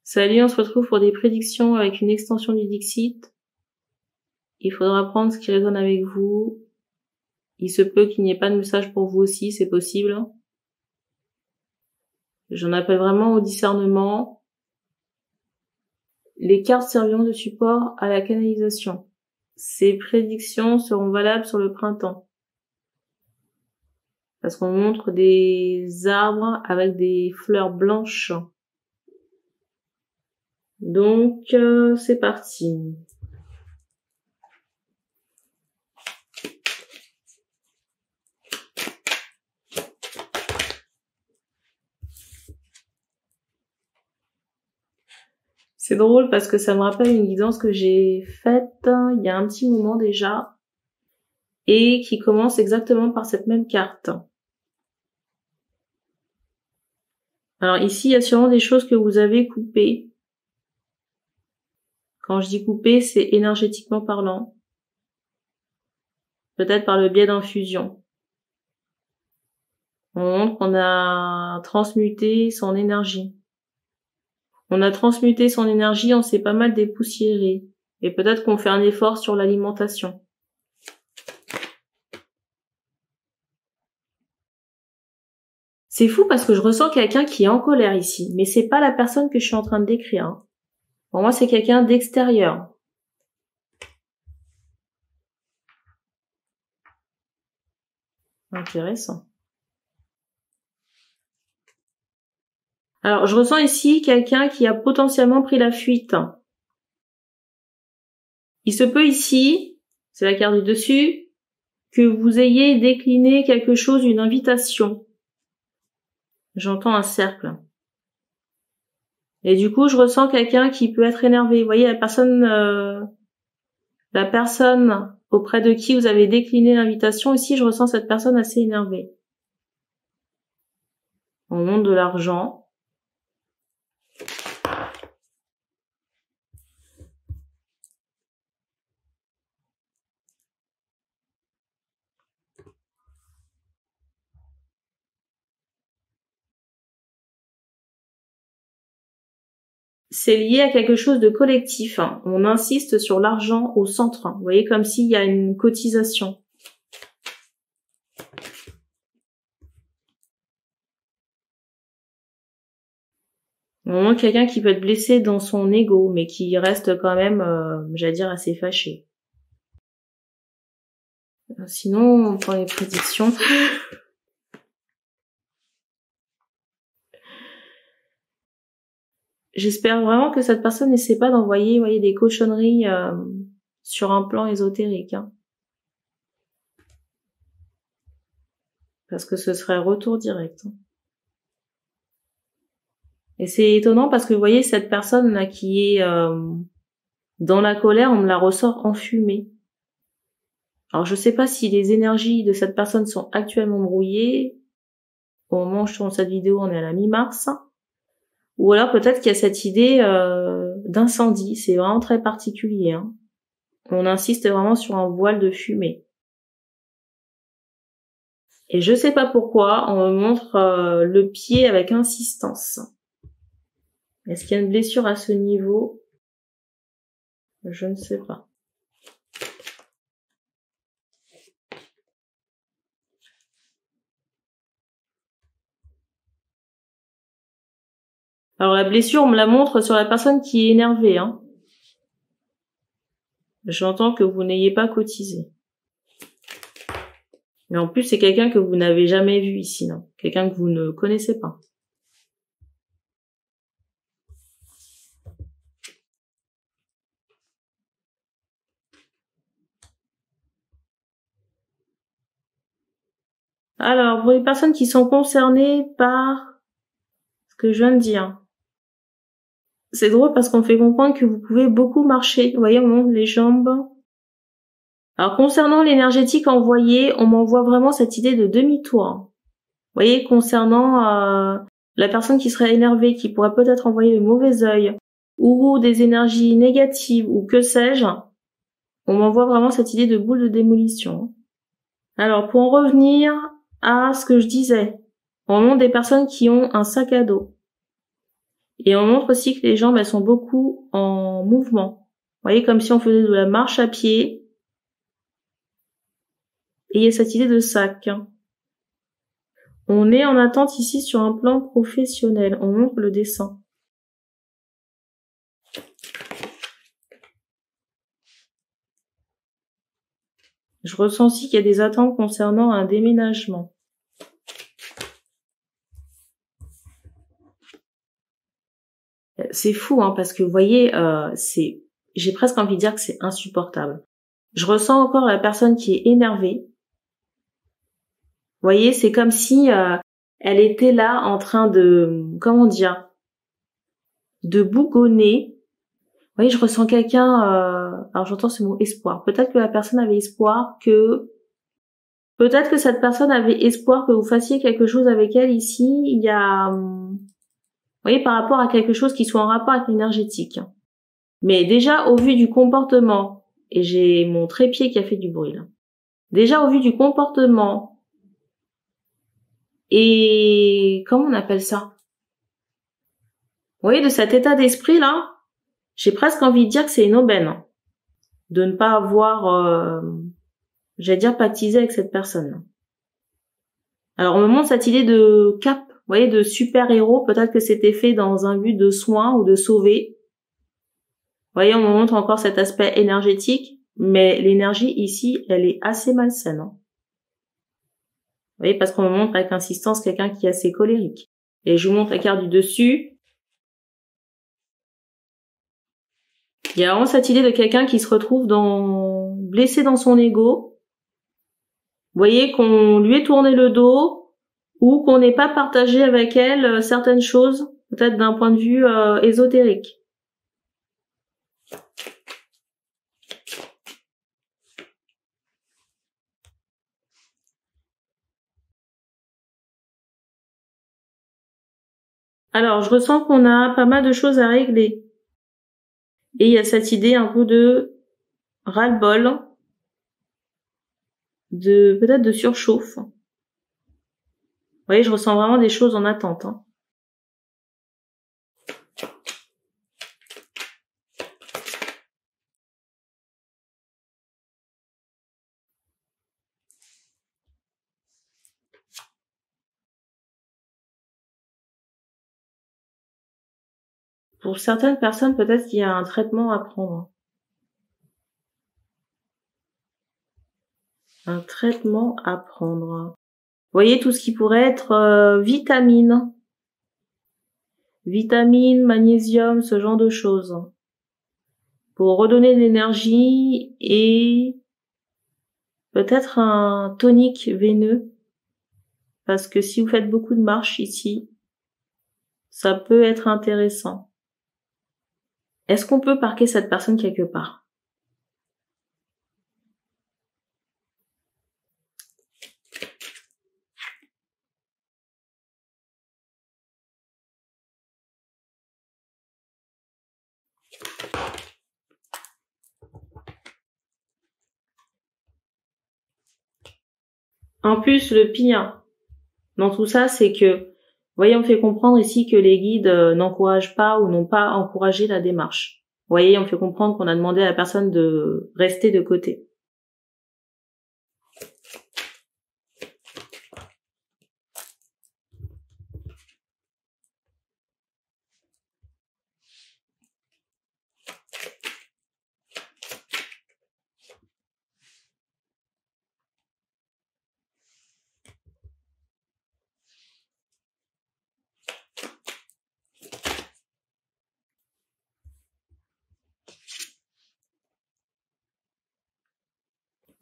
Salut, on se retrouve pour des prédictions avec une extension du Dixit. Il faudra prendre ce qui résonne avec vous. Il se peut qu'il n'y ait pas de message pour vous aussi, c'est possible. J'en appelle vraiment au discernement. Les cartes serviront de support à la canalisation. Ces prédictions seront valables sur le printemps. Parce qu'on montre des arbres avec des fleurs blanches. Donc, c'est parti. C'est drôle parce que ça me rappelle une guidance que j'ai faite il y a un petit moment déjà et qui commence exactement par cette même carte. Alors ici, il y a sûrement des choses que vous avez coupées. Quand je dis couper, c'est énergétiquement parlant. Peut-être par le biais d'infusion. On montre qu'on a transmuté son énergie. On a transmuté son énergie, on s'est pas mal dépoussiéré. Et peut-être qu'on fait un effort sur l'alimentation. C'est fou parce que je ressens quelqu'un qui est en colère ici. Mais c'est pas la personne que je suis en train de décrire. Hein. Pour moi, c'est quelqu'un d'extérieur. Intéressant. Alors, je ressens ici quelqu'un qui a potentiellement pris la fuite. Il se peut ici, c'est la carte du dessus, que vous ayez décliné quelque chose, une invitation. J'entends un cercle. Et du coup, je ressens quelqu'un qui peut être énervé. Vous voyez, la personne auprès de qui vous avez décliné l'invitation, ici, je ressens cette personne assez énervée. On montre de l'argent. C'est lié à quelque chose de collectif. Hein. On insiste sur l'argent au centre. Hein. Vous voyez, comme s'il y a une cotisation. On montre quelqu'un qui peut être blessé dans son ego, mais qui reste quand même, j'allais dire, assez fâché. Sinon, on prend les prédictions. J'espère vraiment que cette personne n'essaie pas d'envoyer, voyez, des cochonneries sur un plan ésotérique. Hein. Parce que ce serait retour direct. Et c'est étonnant parce que vous voyez, cette personne là qui est dans la colère, on me la ressort enfumée. Alors je sais pas si les énergies de cette personne sont actuellement brouillées. Au moment où je tourne cette vidéo, on est à la mi-mars. Ou alors peut-être qu'il y a cette idée d'incendie. C'est vraiment très particulier. Hein. On insiste vraiment sur un voile de fumée. Et je sais pas pourquoi, on me montre le pied avec insistance. Est-ce qu'il y a une blessure à ce niveau? Je ne sais pas. Alors la blessure, on me la montre sur la personne qui est énervée. Hein. J'entends que vous n'ayez pas cotisé. Mais en plus, c'est quelqu'un que vous n'avez jamais vu ici, non? Quelqu'un que vous ne connaissez pas. Alors, pour les personnes qui sont concernées par ce que je viens de dire, c'est drôle parce qu'on fait comprendre que vous pouvez beaucoup marcher. Vous voyez, on monte les jambes. Alors, concernant l'énergétique envoyée, on m'envoie vraiment cette idée de demi-tour. Vous voyez, concernant la personne qui serait énervée, qui pourrait peut-être envoyer le mauvais œil, ou des énergies négatives, ou que sais-je, on m'envoie vraiment cette idée de boule de démolition. Alors, pour en revenir à ce que je disais, on montre des personnes qui ont un sac à dos. Et on montre aussi que les jambes, elles sont beaucoup en mouvement. Vous voyez, comme si on faisait de la marche à pied. Et il y a cette idée de sac. On est en attente ici sur un plan professionnel. On montre le dessin. Je ressens aussi qu'il y a des attentes concernant un déménagement. C'est fou, hein, parce que vous voyez, j'ai presque envie de dire que c'est insupportable. Je ressens encore la personne qui est énervée. Vous voyez, c'est comme si elle était là en train de, comment dire, de bougonner. Vous voyez, je ressens quelqu'un, alors j'entends ce mot espoir. Peut-être que la personne avait espoir peut-être que cette personne avait espoir que vous fassiez quelque chose avec elle ici. Il y a, vous voyez, par rapport à quelque chose qui soit en rapport avec l'énergétique. Mais déjà, au vu du comportement, et j'ai mon trépied qui a fait du bruit là. Déjà, au vu du comportement, et comment on appelle ça? Vous voyez, de cet état d'esprit là, j'ai presque envie de dire que c'est une aubaine de ne pas avoir, j'allais dire, pactisé avec cette personne. Alors, on me montre cette idée de cap, vous voyez, de super-héros. Peut-être que c'était fait dans un but de soin ou de sauver. Vous voyez, on me montre encore cet aspect énergétique, mais l'énergie ici, elle est assez malsaine. Hein. Vous voyez, parce qu'on me montre avec insistance quelqu'un qui est assez colérique. Et je vous montre la carte du dessus. Il y a vraiment cette idée de quelqu'un qui se retrouve blessé dans son ego. Vous voyez, qu'on lui ait tourné le dos ou qu'on n'ait pas partagé avec elle certaines choses, peut-être d'un point de vue ésotérique. Alors, je ressens qu'on a pas mal de choses à régler. Et il y a cette idée un peu de ras-le-bol, peut-être de surchauffe. Vous voyez, je ressens vraiment des choses en attente. Hein. Pour certaines personnes, peut-être qu'il y a un traitement à prendre. Un traitement à prendre. Vous voyez tout ce qui pourrait être vitamines. Vitamines, magnésium, ce genre de choses. Pour redonner de l'énergie et peut-être un tonique veineux. Parce que si vous faites beaucoup de marches ici, ça peut être intéressant. Est-ce qu'on peut parquer cette personne quelque part? En plus, le pire dans tout ça, c'est que, vous voyez, on fait comprendre ici que les guides n'encouragent pas ou n'ont pas encouragé la démarche. Vous voyez, on fait comprendre qu'on a demandé à la personne de rester de côté.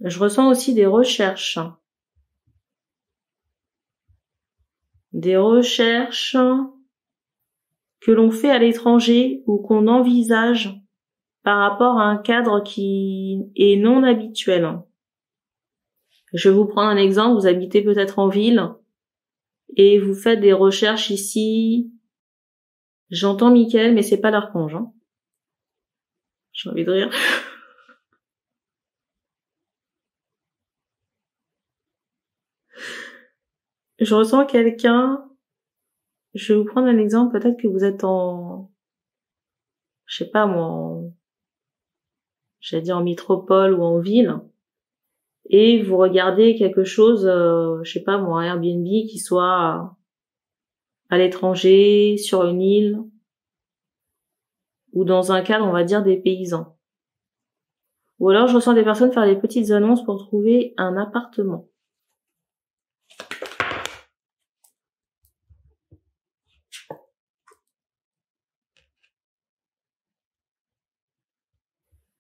Je ressens aussi des recherches. Des recherches que l'on fait à l'étranger ou qu'on envisage par rapport à un cadre qui est non habituel. Je vais vous prendre un exemple. Vous habitez peut-être en ville et vous faites des recherches ici. J'entends Mickaël, mais c'est pas l'archange. Hein. J'ai envie de rire. Je ressens quelqu'un je vais vous prendre un exemple. Peut-être que vous êtes je sais pas moi, j'allais dire en métropole ou en ville, et vous regardez quelque chose, je sais pas moi, un Airbnb qui soit à l'étranger, sur une île, ou dans un cadre, on va dire, des paysans. Ou alors je ressens des personnes faire des petites annonces pour trouver un appartement.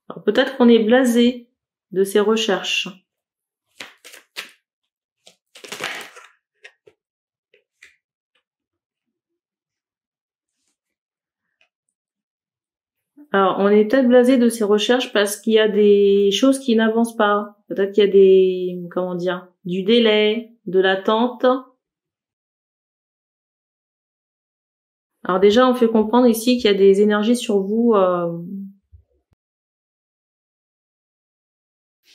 Alors peut-être qu'on est blasé de ces recherches. Alors, on est peut-être blasé de ces recherches parce qu'il y a des choses qui n'avancent pas. Peut-être qu'il y a du délai, de l'attente. Alors déjà, on fait comprendre ici qu'il y a des énergies sur vous,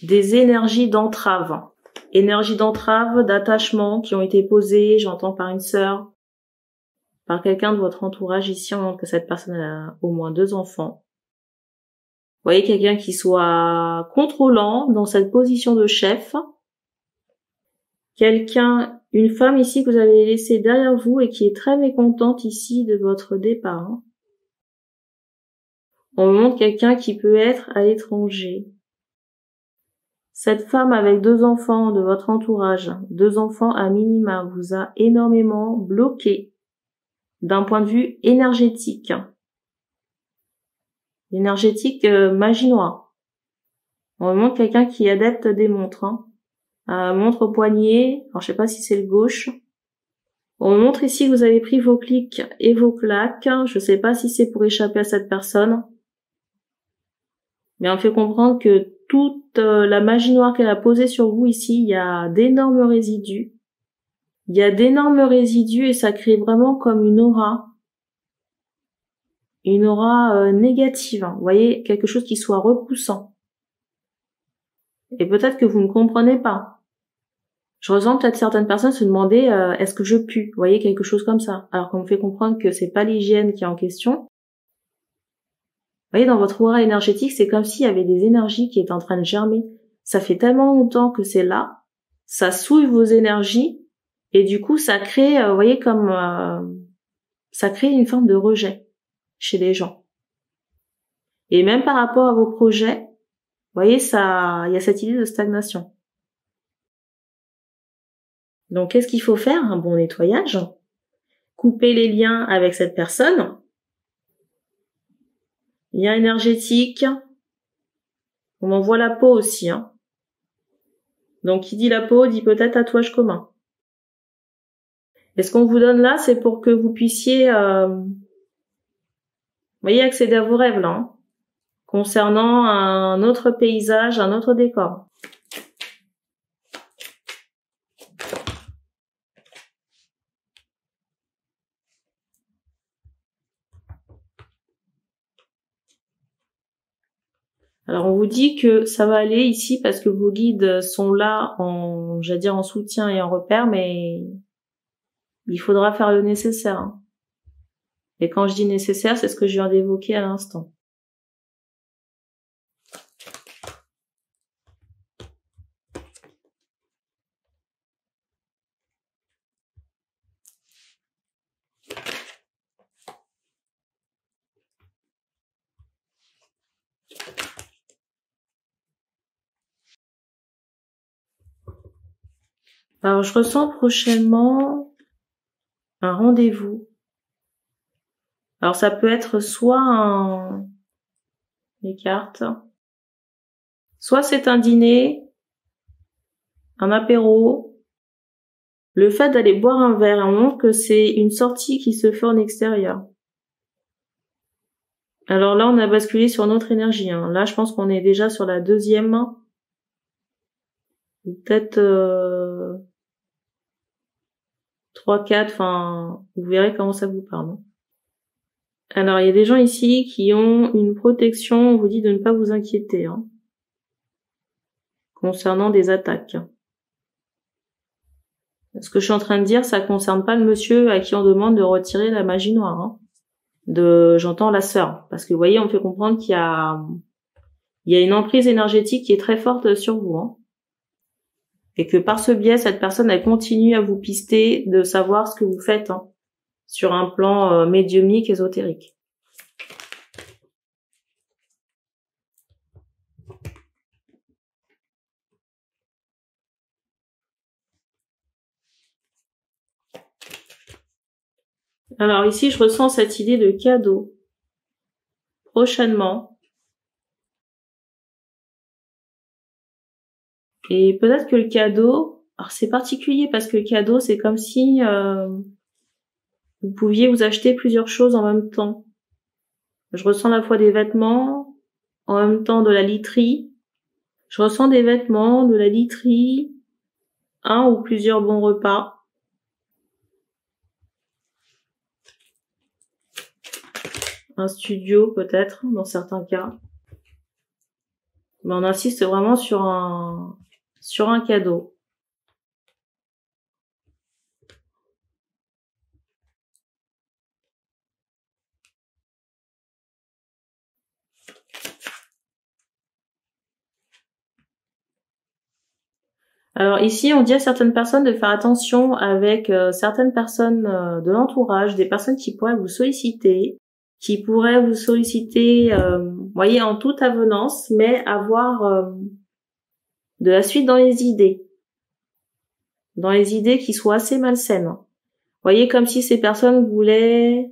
des énergies d'entrave. Énergies d'entrave, d'attachement qui ont été posées, j'entends par une sœur, par quelqu'un de votre entourage. Ici, on montre que cette personne a au moins 2 enfants. Vous voyez quelqu'un qui soit contrôlant dans cette position de chef. Une femme ici que vous avez laissée derrière vous et qui est très mécontente ici de votre départ. On montre quelqu'un qui peut être à l'étranger. Cette femme avec 2 enfants de votre entourage, 2 enfants à minima, vous a énormément bloqué d'un point de vue énergétique. Énergétique, magie noire. On montre quelqu'un qui est adepte des montres. Montre au poignet, alors je sais pas si c'est le gauche. On montre ici que vous avez pris vos clics et vos claques. Je sais pas si c'est pour échapper à cette personne. Mais on fait comprendre que toute la magie noire qu'elle a posée sur vous ici, il y a d'énormes résidus. Il y a d'énormes résidus et ça crée vraiment comme une aura. Une aura négative. Vous voyez, quelque chose qui soit repoussant. Et peut-être que vous ne comprenez pas. Je ressens peut-être certaines personnes se demander est-ce que je pue, vous voyez, quelque chose comme ça. Alors qu'on me fait comprendre que c'est pas l'hygiène qui est en question. Vous voyez, dans votre aura énergétique, c'est comme s'il y avait des énergies qui étaient en train de germer. Ça fait tellement longtemps que c'est là, ça souille vos énergies et du coup ça crée, vous voyez, ça crée une forme de rejet chez les gens. Et même par rapport à vos projets, vous voyez, il y a cette idée de stagnation. Donc, qu'est-ce qu'il faut faire? Un bon nettoyage. Couper les liens avec cette personne. Lien énergétique. On envoie la peau aussi. Donc, qui dit la peau, dit peut-être tatouage commun. Et ce qu'on vous donne là, c'est pour que vous puissiez, vous voyez, accéder à vos rêves là. Concernant un autre paysage, un autre décor. Alors on vous dit que ça va aller ici parce que vos guides sont là en soutien et en repère, mais il faudra faire le nécessaire. Et quand je dis nécessaire, c'est ce que je viens d'évoquer à l'instant. Alors je ressens prochainement un rendez-vous. Alors ça peut être soit les cartes, soit c'est un dîner, un apéro. Le fait d'aller boire un verre, on montre que c'est une sortie qui se fait en extérieur. Alors là, on a basculé sur notre énergie. Là, je pense qu'on est déjà sur la 2e. Ou peut-être 3, 4, enfin, vous verrez comment ça vous parle. Alors, il y a des gens ici qui ont une protection, on vous dit de ne pas vous inquiéter concernant des attaques. Ce que je suis en train de dire, ça concerne pas le monsieur à qui on demande de retirer la magie noire. Hein. J'entends la sœur. Parce que vous voyez, on fait comprendre qu'il y a une emprise énergétique qui est très forte sur vous. Hein. Et que par ce biais, cette personne, elle continue à vous pister de savoir ce que vous faites hein, sur un plan médiumnique, ésotérique. Alors ici, je ressens cette idée de cadeau. Prochainement. Et peut-être que le cadeau, alors c'est particulier parce que le cadeau, c'est comme si vous pouviez vous acheter plusieurs choses en même temps. Je ressens à la fois des vêtements, en même temps de la literie. Je ressens des vêtements, de la literie, un ou plusieurs bons repas. Un studio peut-être, dans certains cas. Mais on insiste vraiment sur un cadeau. Alors ici, on dit à certaines personnes de faire attention avec certaines personnes de l'entourage, des personnes qui pourraient vous solliciter, voyez, en toute avenance, mais avoir de la suite dans les idées qui soient assez malsaines. Voyez, comme si ces personnes voulaient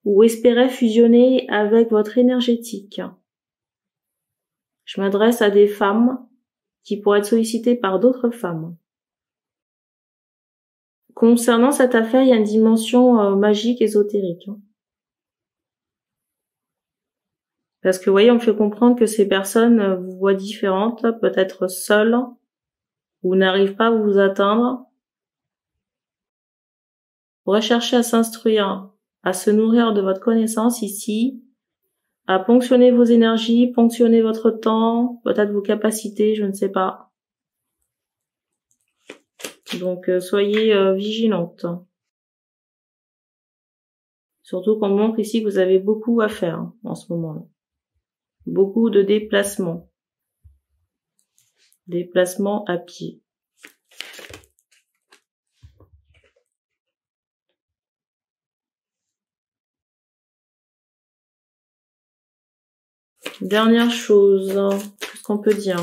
ou espéraient fusionner avec votre énergétique. Je m'adresse à des femmes qui pourraient être sollicitées par d'autres femmes. Concernant cette affaire, il y a une dimension magique, ésotérique. Parce que, vous voyez, on fait comprendre que ces personnes vous voient différentes, peut-être seules, ou n'arrivent pas à vous atteindre. Vous recherchez à s'instruire, à se nourrir de votre connaissance ici, à ponctionner vos énergies, ponctionner votre temps, peut-être vos capacités, je ne sais pas. Donc, soyez vigilantes. Surtout qu'on montre ici que vous avez beaucoup à faire hein, en ce moment-là. Beaucoup de déplacements. Déplacements à pied. Dernière chose, qu'est-ce qu'on peut dire ?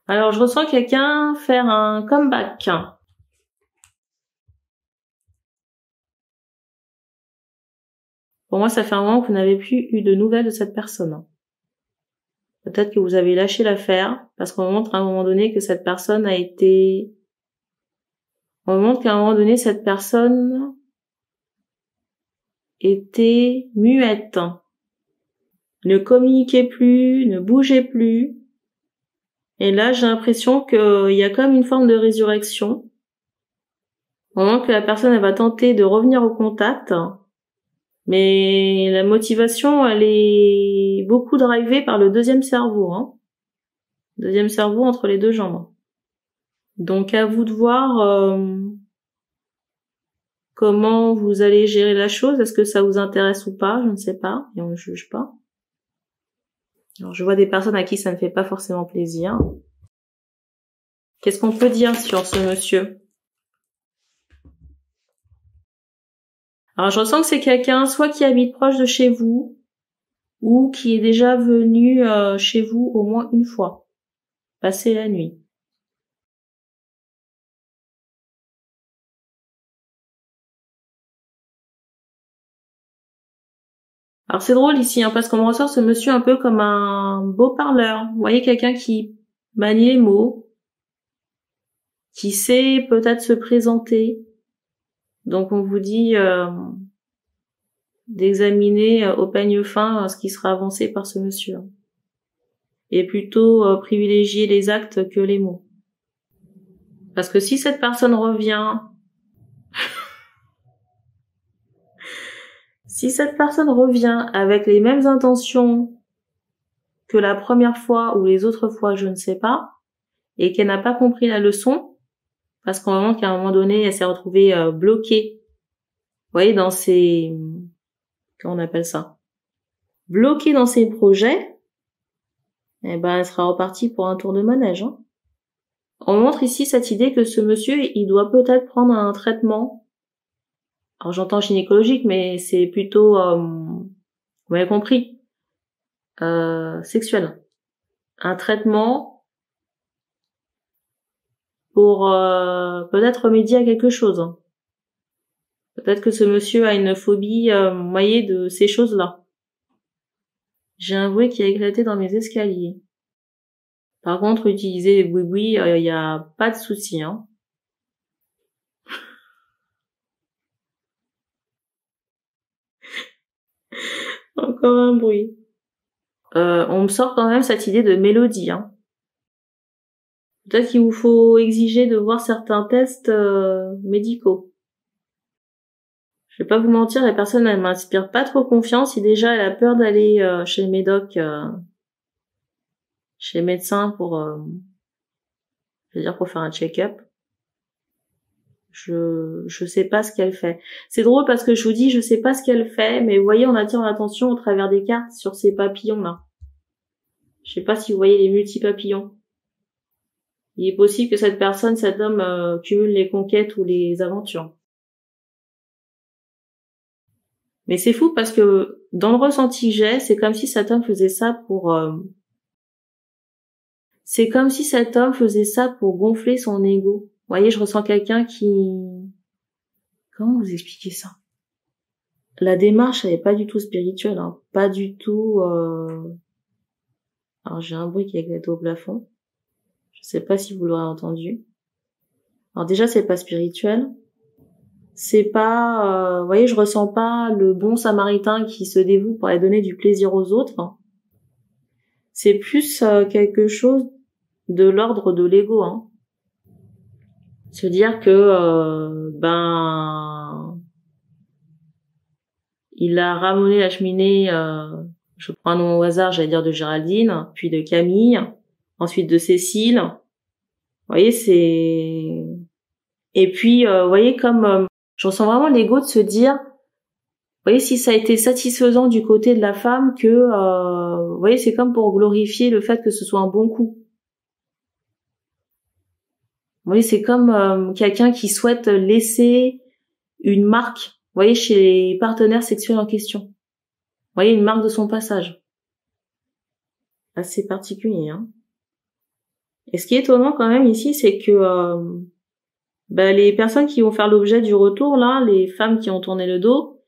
Alors, je ressens quelqu'un faire un comeback. Pour moi, ça fait un moment que vous n'avez plus eu de nouvelles de cette personne. Peut-être que vous avez lâché l'affaire, parce qu'on montre à un moment donné que cette personne a été... On montre qu'à un moment donné, cette personne était muette. Ne communiquait plus, ne bougeait plus. Et là, j'ai l'impression qu'il y a comme une forme de résurrection. Au moment que la personne elle va tenter de revenir au contact, mais la motivation, elle est beaucoup drivée par le deuxième cerveau. Hein. Deuxième cerveau entre les deux jambes. Donc à vous de voir comment vous allez gérer la chose. Est-ce que ça vous intéresse ou pas? Je ne sais pas, et on ne juge pas. Alors je vois des personnes à qui ça ne fait pas forcément plaisir. Qu'est-ce qu'on peut dire sur ce monsieur? Alors je ressens que c'est quelqu'un soit qui habite proche de chez vous, ou qui est déjà venu chez vous au moins une fois, passer la nuit. Alors c'est drôle ici, hein, parce qu'on me ressort ce monsieur un peu comme un beau parleur. Vous voyez, quelqu'un qui manie les mots, qui sait peut-être se présenter. Donc on vous dit d'examiner au peigne fin ce qui sera avancé par ce monsieur. Et plutôt privilégier les actes que les mots. Parce que si cette personne revient Si cette personne revient avec les mêmes intentions que la première fois ou les autres fois, je ne sais pas, et qu'elle n'a pas compris la leçon, parce qu'à un moment donné, elle s'est retrouvée bloquée, vous voyez, dans ses... Comment on appelle ça? Bloquée dans ses projets, eh ben, elle sera repartie pour un tour de manège. Hein. On montre ici cette idée que ce monsieur, il doit peut-être prendre un traitement. Alors j'entends gynécologique, mais c'est plutôt, vous m'avez compris, sexuel. Un traitement pour peut-être remédier à quelque chose. Hein. Peut-être que ce monsieur a une phobie, vous voyez, de ces choses-là. J'ai un bruit qui a éclaté dans mes escaliers. Par contre, utiliser les boui-boui, y a pas de souci, hein. Encore un bruit. On me sort quand même cette idée de mélodie, hein. Peut-être qu'il vous faut exiger de voir certains tests médicaux. Je vais pas vous mentir, la personne, elle m'inspire pas trop confiance. Si déjà elle a peur d'aller chez le médoc, chez le médecin pour, je veux dire pour faire un check-up. Je sais pas ce qu'elle fait. C'est drôle parce que je vous dis, je sais pas ce qu'elle fait, mais vous voyez, on attire l'attention au travers des cartes sur ces papillons-là. Je sais pas si vous voyez les multi-papillons. Il est possible que cette personne, cet homme, cumule les conquêtes ou les aventures. Mais c'est fou parce que dans le ressenti que j'ai, c'est comme si cet homme faisait ça pour... C'est comme si cet homme faisait ça pour gonfler son ego. Vous voyez, je ressens quelqu'un qui... Comment vous expliquer ça? La démarche, elle est pas du tout spirituelle, hein. Pas du tout... Alors j'ai un bruit qui éclate au plafond. Je sais pas si vous l'aurez entendu. Alors déjà, c'est pas spirituel. C'est pas... vous voyez, je ressens pas le bon samaritain qui se dévoue pour aller donner du plaisir aux autres. C'est plus quelque chose de l'ordre de l'ego, hein. Se dire que, il a ramené la cheminée, je prends un nom au hasard, j'allais dire de Géraldine, puis de Camille, ensuite de Cécile. Vous voyez, c'est... Et puis, vous voyez, comme je ressens vraiment l'ego de se dire, vous voyez, si ça a été satisfaisant du côté de la femme, que, vous voyez, c'est comme pour glorifier le fait que ce soit un bon coup. Vous voyez, c'est comme quelqu'un qui souhaite laisser une marque, vous voyez, chez les partenaires sexuels en question. Vous voyez, une marque de son passage. Assez particulier, hein. Et ce qui est étonnant quand même ici, c'est que les personnes qui vont faire l'objet du retour, là, les femmes qui ont tourné le dos,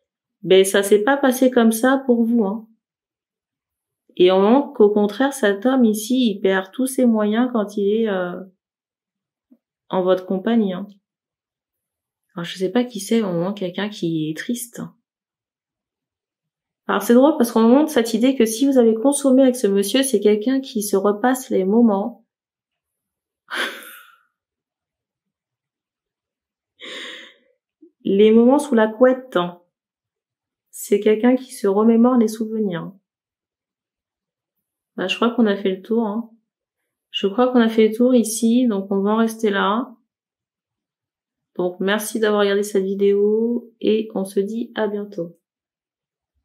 ça s'est pas passé comme ça pour vous, hein. Et on montre qu'au contraire, cet homme ici, il perd tous ses moyens quand il est en votre compagnie, hein. Alors, je sais pas qui c'est, au moins quelqu'un qui est triste. Alors, c'est drôle parce qu'on montre cette idée que si vous avez consommé avec ce monsieur, c'est quelqu'un qui se repasse les moments. Les moments sous la couette. C'est quelqu'un qui se remémore les souvenirs. Je crois qu'on a fait le tour, hein. Je crois qu'on a fait le tour ici, donc on va en rester là. Donc, merci d'avoir regardé cette vidéo et on se dit à bientôt.